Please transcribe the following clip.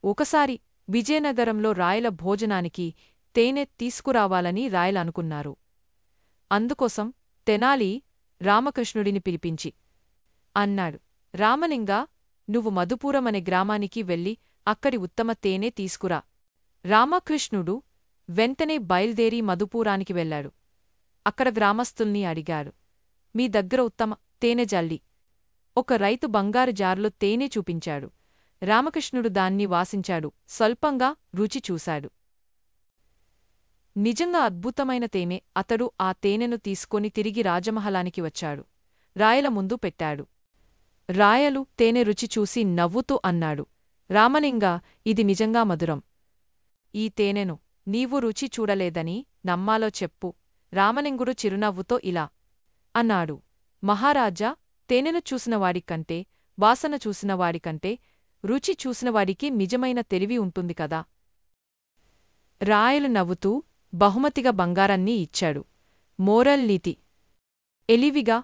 ఒకసారి విజయనగరంలో రాయల భోజనానికి తేనె తీసుకురావాలని రాయలనుకున్నారు. అందుకోసం తెనాలి రామకృష్ణుడిని పిలిపించి అన్నాడు, రామలింగా, నువ్వు మధుపురమనే గ్రామానికి వెళ్ళి అక్కడి ఉత్తమ తేనె తీసుకురా. రామకృష్ణుడు వెంటనే బయల్దేరి మధుపూరానికి వెళ్లాడు. అక్కడ గ్రామస్తుల్ని అడిగాడు, మీ దగ్గర ఉత్తమ తేనె జల్లి. ఒక రైతు బంగారు జారులో తేనె చూపించాడు. రామకృష్ణుడు దాన్ని వాసించాడు, స్వల్పంగా రుచి చూశాడు. నిజంగా అద్భుతమైన తేనె. అతడు ఆ తేనెను తీసుకొని తిరిగి రాజమహలానికి వచ్చాడు. రాయల ముందు పెట్టాడు. రాయలు తేనె రుచి చూసి నవ్వుతూ అన్నాడు, రామలింగా, ఇది నిజంగా మధురం. ఈ తేనెను నీవు రుచి చూడలేదని నమ్మాలో చెప్పు. రామలింగుడు చిరునవ్వుతో ఇలా అన్నాడు, మహారాజా, తేనెను చూసినవాడికంటే, వాసన చూసినవాడికంటే, రుచి చూసినవాడికి నిజమైన తెలివి ఉంటుంది కదా. రాయలు నవ్వుతూ బహుమతిగా బంగారాన్ని ఇచ్చాడు. మోరల్ నీతి: ఎలివిగా